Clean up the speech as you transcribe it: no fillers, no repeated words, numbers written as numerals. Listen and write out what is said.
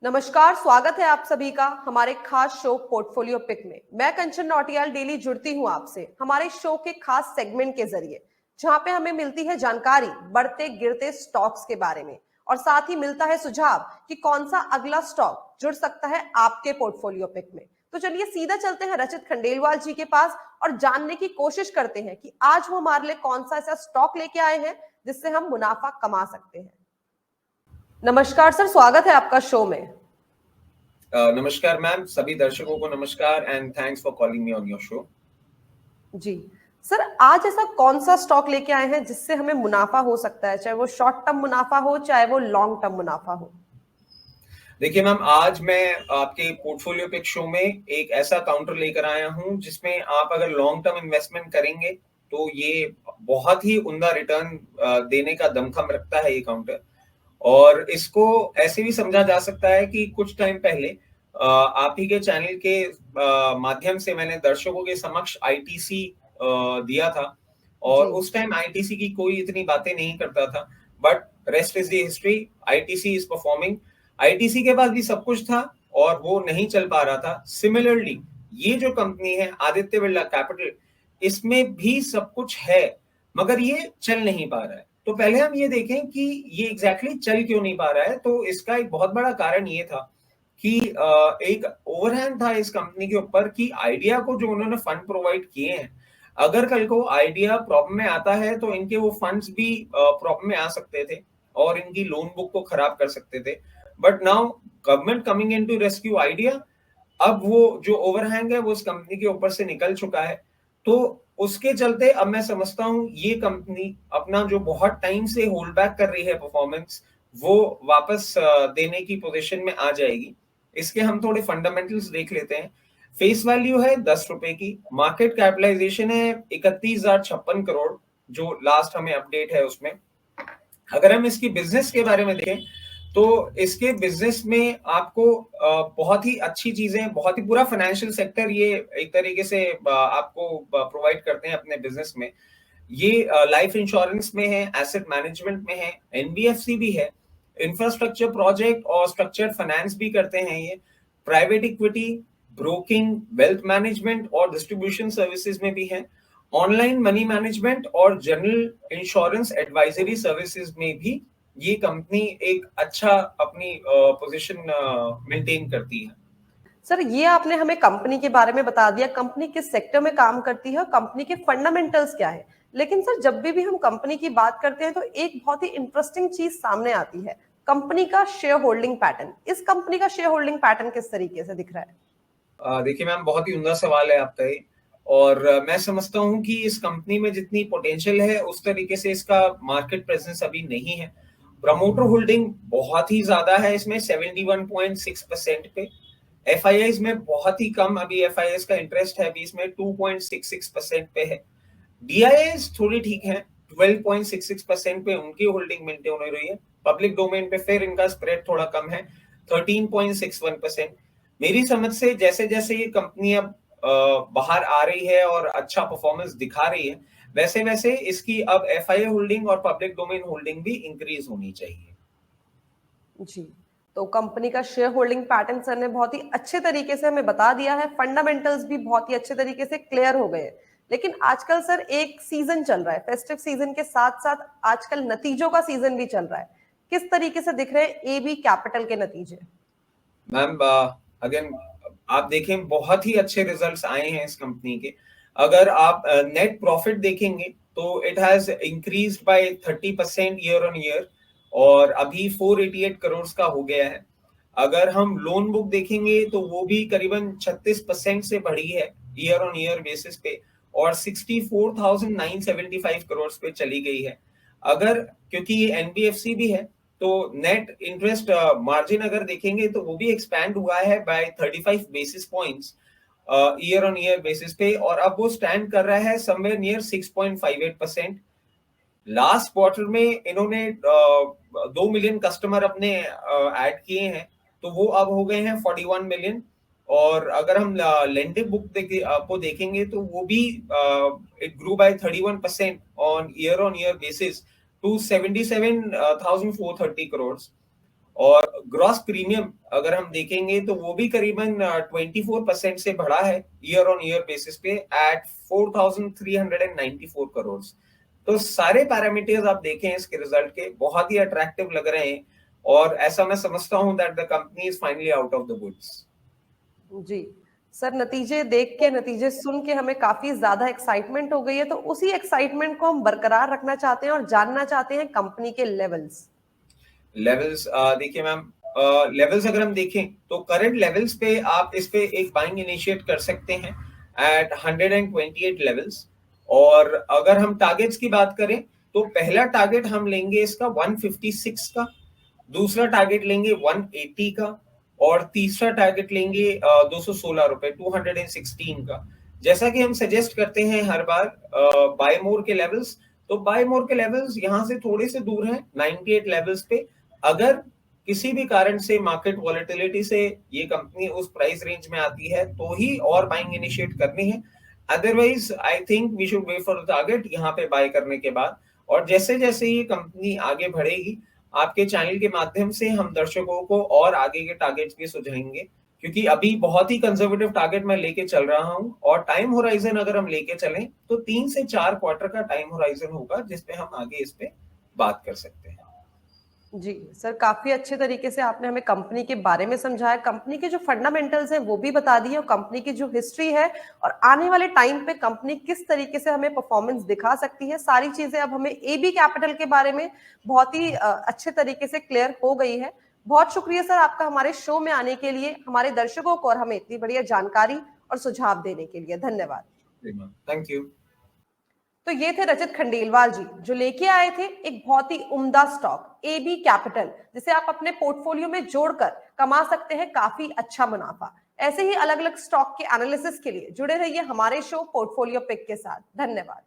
नमस्कार, स्वागत है आप सभी का हमारे खास शो पोर्टफोलियो पिक में। मैं कंचन नौटियाल डेली जुड़ती हूँ आपसे हमारे शो के खास सेगमेंट के जरिए, जहां पे हमें मिलती है जानकारी बढ़ते गिरते स्टॉक्स के बारे में और साथ ही मिलता है सुझाव कि कौन सा अगला स्टॉक जुड़ सकता है आपके पोर्टफोलियो पिक में। तो चलिए सीधा चलते हैं रचित खंडेलवाल जी के पास और जानने की कोशिश करते हैं कि आज वो हमारे लिए कौन सा ऐसा स्टॉक लेके आए हैं जिससे हम मुनाफा कमा सकते हैं। नमस्कार सर, स्वागत है आपका शो में। नमस्कार मैम, सभी दर्शकों को नमस्कार and thanks for calling me on your show. जी सर, आज ऐसा कौन सा स्टॉक लेके आए हैं जिससे हमें मुनाफा हो सकता है, चाहे वो शॉर्ट टर्म मुनाफा हो चाहे वो लॉन्ग टर्म मुनाफा हो। देखिए मैम, आज मैं आपके पोर्टफोलियो पिक शो में एक ऐसा काउंटर लेकर आया हूं जिसमें आप अगर लॉन्ग टर्म इन्वेस्टमेंट करेंगे तो ये बहुत ही उम्दा रिटर्न देने का दमखम रखता है ये काउंटर। और इसको ऐसे भी समझा जा सकता है कि कुछ टाइम पहले आप ही के चैनल के माध्यम से मैंने दर्शकों के समक्ष आईटीसी दिया था और जी उस टाइम आईटीसी की कोई इतनी बातें नहीं करता था, but rest is the history. ITC is performing. ITC के पास भी सब कुछ था और वो नहीं चल पा रहा था। सिमिलरली ये जो कंपनी है आदित्य बिरला कैपिटल, इसमें भी सब कुछ है मगर ये चल नहीं पा रहा है। तो पहले हम ये देखें कि ये एग्जैक्टली चल क्यों नहीं पा रहा है। तो इसका एक बहुत बड़ा कारण ये था कि एक ओवरहैंग था इस कंपनी के ऊपर कि आइडिया को जो उन्होंने फंड प्रोवाइड किए हैं, अगर कल को आइडिया प्रॉब्लम में आता है तो इनके वो फंड्स भी प्रॉब्लम में आ सकते थे और इनकी लोन बुक को खराब कर सकते थे। But now government coming in to rescue Idea, अब वो जो ओवरहैंग है वो उस कंपनी के ऊपर से निकल चुका है। तो उसके चलते अब मैं समझता हूं ये कंपनी अपना जो बहुत टाइम से होल्ड बैक कर रही है परफॉर्मेंस, वो वापस देने की पोजीशन में आ जाएगी। इसके हम थोड़े फंडामेंटल्स देख लेते हैं। फेस वैल्यू है 10 रुपए की, मार्केट कैपिटलाइजेशन है 31,056 करोड़, जो लास्ट हमें अपडेट है उसमें। अगर हम इसकी बिजनेस के बारे में देखें तो इसके बिजनेस में आपको बहुत ही अच्छी चीजें, बहुत ही पूरा फाइनेंशियल सेक्टर ये एक तरीके से आपको प्रोवाइड करते हैं अपने बिजनेस में। ये लाइफ इंश्योरेंस में है, एसेट मैनेजमेंट में है, एनबीएफसी भी है, इंफ्रास्ट्रक्चर प्रोजेक्ट और स्ट्रक्चर्ड फाइनेंस भी करते हैं ये, private equity, broking, wealth management और डिस्ट्रीब्यूशन सर्विसेज में भी है, ऑनलाइन मनी मैनेजमेंट और जनरल इंश्योरेंस एडवाइजरी सर्विसेज में भी ये कंपनी एक अच्छा अपनी पोजीशन मेंटेन करती है। सर, ये आपने हमें कंपनी के बारे में बता दिया, कंपनी किस सेक्टर में काम करती है और कंपनी के फंडामेंटल्स क्या है। लेकिन सर, जब भी हम कंपनी की बात करते हैं तो एक बहुत ही इंटरेस्टिंग चीज सामने आती है, कंपनी का शेयर होल्डिंग पैटर्न। इस कंपनी का शेयर होल्डिंग पैटर्न किस तरीके से दिख रहा है? देखिए मैम, बहुत ही उम्दा सवाल है आपका ये। और मैं समझता हूं कि इस कंपनी में जितनी पोटेंशियल है उस तरीके से इसका मार्केट प्रेजेंस अभी नहीं है। प्रमोटर होल्डिंग बहुत ही ज्यादा है इसमें, 71.6% पे। एफआईआईज में बहुत ही कम अभी एफआईआईज का इंटरेस्ट है, अभी इसमें 2.66% पे है। डीआईआईज थोड़ी ठीक है, 12.66% पे उनकी होल्डिंग मेंटेन हो रही है। पब्लिक डोमेन पे फिर इनका स्प्रेड थोड़ा कम है, 13.61%। मेरी समझ से जैसे जैसे ये कंपनी अब बाहर आ रही है और अच्छा परफॉर्मेंस दिखा रही है, वैसे वैसे इसकी अब एफआईआई होल्डिंग और पब्लिक डोमेन होल्डिंग भी इंक्रीज होनी चाहिए। जी, तो कंपनी का शेयर होल्डिंग पैटर्न सर ने बहुत ही अच्छे तरीके से हमें बता दिया है, फंडामेंटल्स भी बहुत ही अच्छे तरीके से क्लियर हो गए हैं। लेकिन आजकल सर एक सीजन चल रहा है, फेस्टिव सीजन के साथ साथ आजकल नतीजों का सीजन भी चल रहा है। किस तरीके से दिख रहे हैं एबी कैपिटल के नतीजे? मैम अगेन आप देखें, बहुत ही अच्छे रिजल्ट्स आए हैं इस कंपनी के। अगर आप नेट प्रॉफिट देखेंगे तो it has increased by 30% year on year और अभी 488 करोड़ का हो गया है। अगर हम लोन बुक देखेंगे तो वो भी करीबन 36% से बढ़ी है ईयर ऑन ईयर बेसिस पे और 64,975 करोड़ पे चली गई है। अगर क्योंकि ये एनबीएफसी भी है तो नेट इंटरेस्ट मार्जिन अगर देखेंगे तो वो भी एक्सपैंड हुआ है by 35 basis points year on year basis पे और अब वो स्टैंड कर रहा है समवेयर नियर 6.58%। लास्ट क्वार्टर में इन्होंने 2 मिलियन कस्टमर अपने ऐड किए हैं, तो वो अब हो गए हैं 41 मिलियन। और अगर हम लेंडिंग बुक को देखेंगे तो वो भी it grew by 31% on year basis to 77,430 crore. और ग्रॉस प्रीमियम अगर हम देखेंगे तो वो भी करीबन 24% से बढ़ा है ईयर ऑन ईयर बेसिस पे एट 4,394 करोड़। तो सारे पैरामीटर्स आप देखें इसके रिजल्ट के बहुत ही अट्रैक्टिव लग रहे हैं और ऐसा मैं समझता हूं that the company is finally out of the woods. जी सर, नतीजे देख के, नतीजे सुन के हमें काफी ज्यादा एक्साइटमेंट हो गई है, तो उसी एक्साइटमेंट को हम बरकरार रखना चाहते हैं और जानना चाहते हैं कंपनी के लेवल्स। देखिए मैम, लेवल्स अगर हम देखें तो करंट लेवल्स पे आप इस पे एक बाइंग इनिशिएट कर सकते हैं एट 128 लेवल्स। और अगर हम टारगेट्स की बात करें तो पहला टारगेट हम लेंगे इसका 156 का, दूसरा टारगेट लेंगे 180 का और तीसरा टारगेट लेंगे 216 रुपए 216 का। जैसा कि हम सजेस्ट करते हैं हर बार बाय मोर के लेवल्स, तो बाय मोर के लेवल्स यहाँ से थोड़े से दूर हैं 98 लेवल्स पे। अगर किसी भी कारण से मार्केट वॉलेटिलिटी से ये कंपनी उस प्राइस रेंज में आती है तो ही और बाइंग इनिशिएट करनी है, otherwise I think we should wait for the target यहाँ पे बाय करने के बाद। और जैसे जैसे ये कंपनी आगे बढ़ेगी आपके चैनल के माध्यम से हम दर्शकों को और आगे के टारगेट्स भी सुझाएंगे, क्योंकि अभी बहुत ही कंजर्वेटिव टारगेट मैं लेके चल रहा हूं और टाइम होराइजन अगर हम लेके चलें तो 3 से 4 क्वार्टर का टाइम होराइजन होगा जिसपे हम आगे इस पे बात कर सकते हैं। जी सर, काफी अच्छे तरीके से आपने हमें कंपनी के बारे में समझाया, कंपनी के जो फंडामेंटल्स हैं वो भी बता दिए और कंपनी की जो हिस्ट्री है और आने वाले टाइम पे कंपनी किस तरीके से हमें परफॉर्मेंस दिखा सकती है, सारी चीजें अब हमें एबी कैपिटल के बारे में बहुत ही अच्छे तरीके से क्लियर हो गई है। बहुत शुक्रिया सर आपका हमारे शो में आने के लिए, हमारे दर्शकों को और हमें इतनी बढ़िया जानकारी और सुझाव देने के लिए। धन्यवाद। Thank you. तो ये थे रजत खंडेलवाल जी जो लेके आए थे एक बहुत ही उम्दा स्टॉक एबी कैपिटल, जिसे आप अपने पोर्टफोलियो में जोड़कर कमा सकते हैं काफी अच्छा मुनाफा। ऐसे ही अलग अलग स्टॉक के एनालिसिस के लिए जुड़े रहिए हमारे शो पोर्टफोलियो पिक के साथ। धन्यवाद।